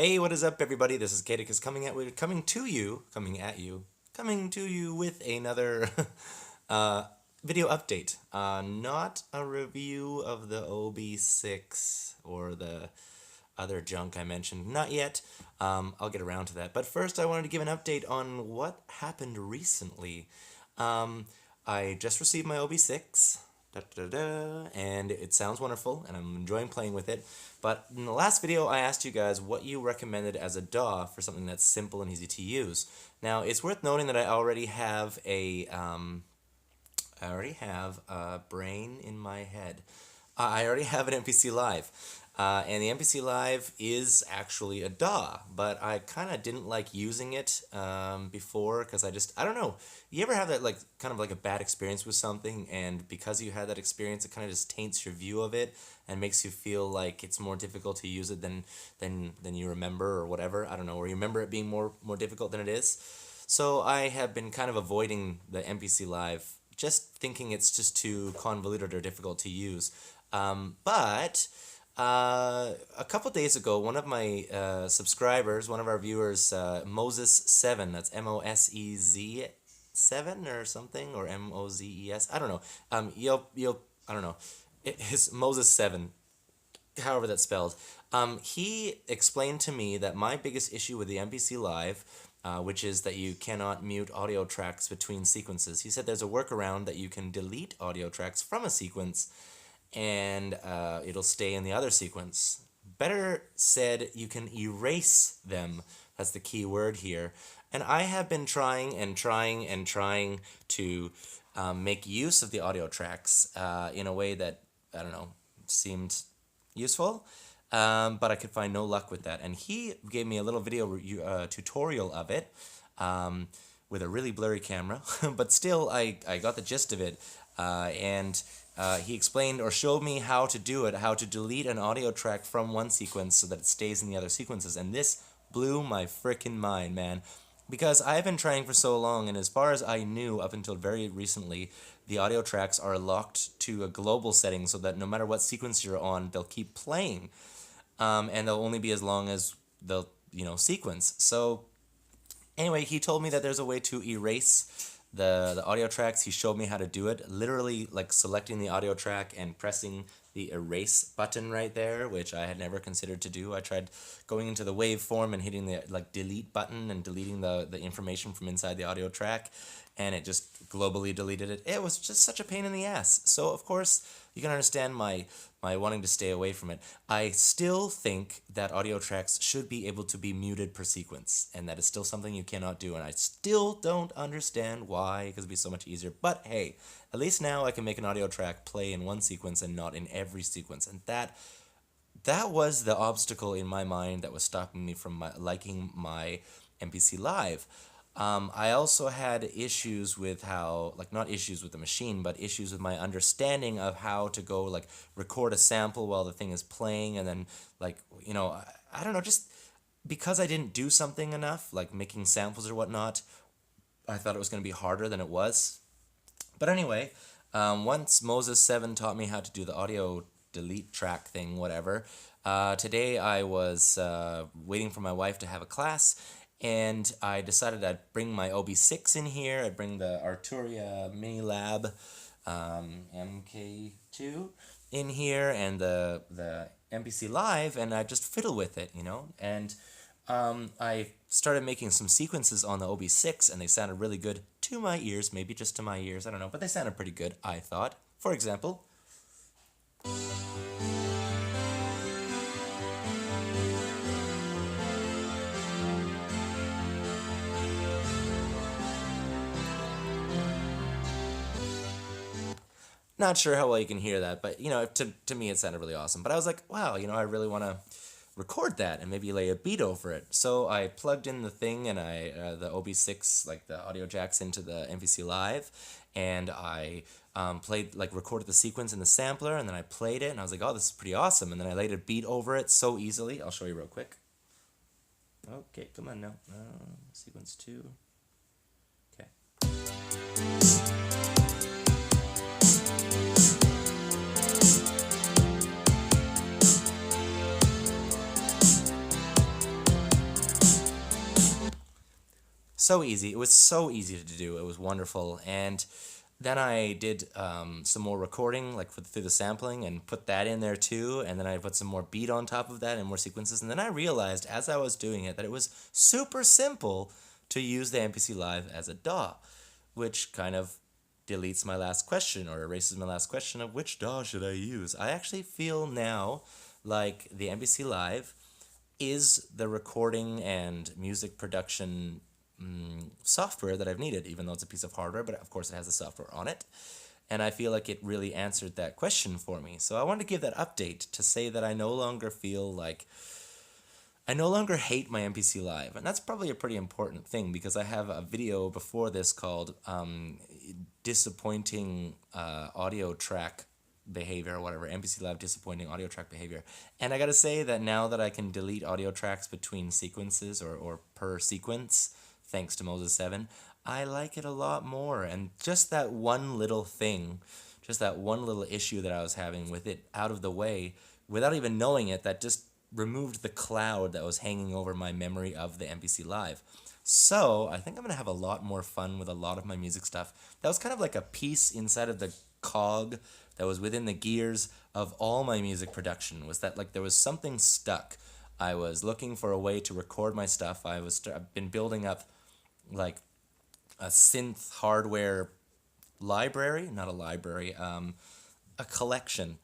Hey, what is up, everybody? This is Caidicus coming to you with another video update. Not a review of the OB6 or the other junk I mentioned. Not yet. I'll get around to that. But first, I wanted to give an update on what happened recently. I just received my OB6. And it sounds wonderful, and I'm enjoying playing with it. But in the last video, I asked you guys what you recommended as a DAW for something that's simple and easy to use. Now, it's worth noting that I already have a brain in my head. I already have an MPC Live. And the MPC Live is actually a DAW, but I kind of didn't like using it before because I don't know. You ever have that kind of like a bad experience with something, and because you had that experience, it kind of just taints your view of it and makes you feel like it's more difficult to use it than you remember or whatever. I don't know, or you remember it being more difficult than it is. So I have been kind of avoiding the MPC Live, just thinking it's just too convoluted or difficult to use. But a couple days ago, one of my subscribers, one of our viewers, Moses7, that's MOSEZ7 or something, or MOZES, I don't know. I don't know. It's Moses7, however that's spelled. He explained to me that my biggest issue with the MPC Live, which is that you cannot mute audio tracks between sequences. He said there's a workaround that you can delete audio tracks from a sequence and it'll stay in the other sequence. Better said, you can erase them. That's the key word here. And I have been trying to make use of the audio tracks in a way that, I don't know, seemed useful. But I could find no luck with that. And he gave me a little video tutorial of it with a really blurry camera. But still, I got the gist of it. He explained or showed me how to do it, how to delete an audio track from one sequence so that it stays in the other sequences. And this blew my frickin' mind, man. Because I've been trying for so long, and as far as I knew up until very recently, the audio tracks are locked to a global setting so that no matter what sequence you're on, they'll keep playing. And they'll only be as long as the sequence. So anyway, he told me that there's a way to erase the audio tracks. He showed me how to do it, literally like selecting the audio track and pressing the erase button right there, which I had never considered to do. I tried going into the waveform and hitting the delete button and deleting the information from inside the audio track, and it just globally deleted it. It was just such a pain in the ass. So of course you can understand my wanting to stay away from it. I still think that audio tracks should be able to be muted per sequence, and that is still something you cannot do, and I still don't understand why, because it'd be so much easier. But hey, at least now I can make an audio track play in one sequence and not in every sequence, and that was the obstacle in my mind that was stopping me from liking my MPC Live. I also had issues with how, not issues with the machine, but issues with my understanding of how to go, record a sample while the thing is playing, and then, I don't know, just because I didn't do something enough, like making samples or whatnot, I thought it was going to be harder than it was. But anyway, once Moses7 taught me how to do the audio delete track thing, whatever, today I was waiting for my wife to have a class, and I decided I'd bring my OB6 in here. I'd bring the Arturia Mini Lab MK2 in here, and the MPC Live, and I'd just fiddle with it, And I started making some sequences on the OB6, and they sounded really good to my ears, maybe just to my ears, I don't know, but they sounded pretty good, I thought. For example, not sure how well you can hear that, but, to me it sounded really awesome. But I was like, wow, I really want to record that and maybe lay a beat over it. So I plugged in the thing, and the OB6, the audio jacks, into the MPC Live, and I recorded the sequence in the sampler, and then I played it, and I was like, oh, this is pretty awesome. And then I laid a beat over it so easily. I'll show you real quick. Okay, come on now. Sequence 2. Okay. So easy. It was so easy to do. It was wonderful. And then I did some more recording, like through the sampling, and put that in there too. And then I put some more beat on top of that and more sequences. And then I realized as I was doing it that it was super simple to use the MPC Live as a DAW, which kind of deletes my last question or erases my last question of which DAW should I use. I actually feel now like the MPC Live is the recording and music production software that I've needed, even though it's a piece of hardware, but of course it has the software on it. And I feel like it really answered that question for me. So I wanted to give that update to say that I no longer feel like I no longer hate my MPC Live. And that's probably a pretty important thing because I have a video before this called Disappointing Audio Track Behavior or whatever, MPC Live Disappointing Audio Track Behavior. And I gotta say that now that I can delete audio tracks between sequences or per sequence, thanks to Moses 7, I like it a lot more. And just that one little thing, just that one little issue that I was having with it out of the way, without even knowing it, that just removed the cloud that was hanging over my memory of the MPC Live. So I think I'm going to have a lot more fun with a lot of my music stuff. That was kind of like a piece inside of the cog that was within the gears of all my music production, was that like there was something stuck. I was looking for a way to record my stuff. I've been building up like a synth hardware library, not a library, a collection.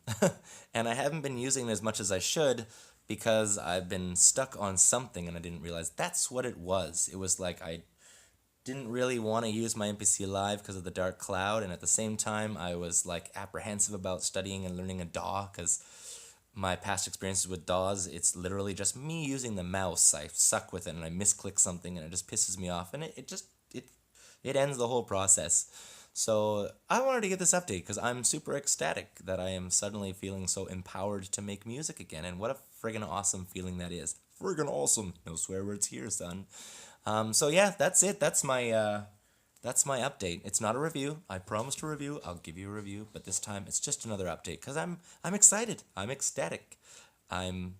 And I haven't been using it as much as I should because I've been stuck on something and I didn't realize that's what it was. It was like I didn't really want to use my MPC Live because of the dark cloud, and at the same time I was like apprehensive about studying and learning a DAW because my past experiences with DAWs, it's literally just me using the mouse. I suck with it and I misclick something and it just pisses me off, and it ends the whole process. So I wanted to get this update because I'm super ecstatic that I am suddenly feeling so empowered to make music again, and what a friggin' awesome feeling that is. Friggin' awesome. No swear words here, son. So yeah, that's it. That's my update. It's not a review. I promised a review. I'll give you a review, but this time it's just another update because I'm excited. I'm ecstatic. I'm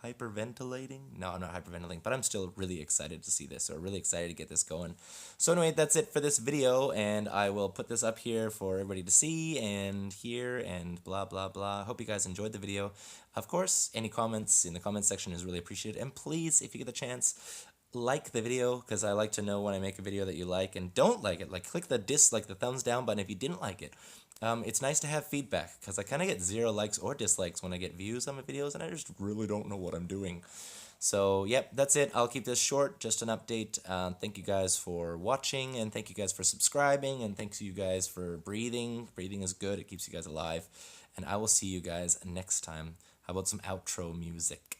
hyperventilating. No, I'm not hyperventilating, but I'm still really excited to see this, or really excited to get this going. So anyway, that's it for this video, and I will put this up here for everybody to see and hear and blah, blah, blah. Hope you guys enjoyed the video. Of course, any comments in the comment section is really appreciated, and please, if you get the chance, like the video, because I like to know when I make a video that you like and don't like it. Like, click the dislike, the thumbs down button if you didn't like it. It's nice to have feedback because I kind of get 0 likes or dislikes when I get views on my videos, and I just really don't know what I'm doing. So, yep, that's it. I'll keep this short, just an update. Thank you guys for watching, and thank you guys for subscribing, and thanks you guys for breathing. Breathing is good. It keeps you guys alive. And I will see you guys next time. How about some outro music?